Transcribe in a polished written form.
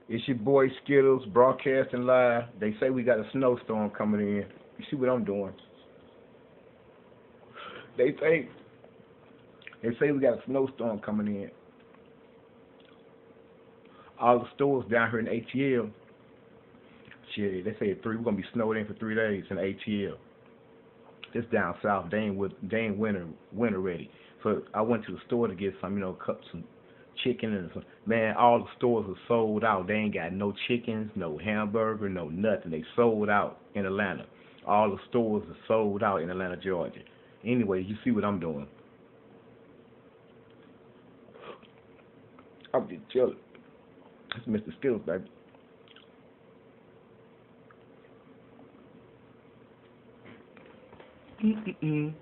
It's your boy Skittles broadcasting live. They say we got a snowstorm coming in. You see what I'm doing? They say they say we got a snowstorm coming in. All the stores down here in ATL. Shit, they say we're gonna be snowed in for 3 days in ATL. It's down south. They ain't winter ready. So I went to the store to get some, cut some chicken and some. Man, all the stores are sold out. They ain't got no chickens, no hamburger, no nothing. They sold out in Atlanta. All the stores are sold out in Atlanta, Georgia. Anyway, you see what I'm doing? I'm just chilling. It's Mr. Skittles, baby. Mm-mm-mm.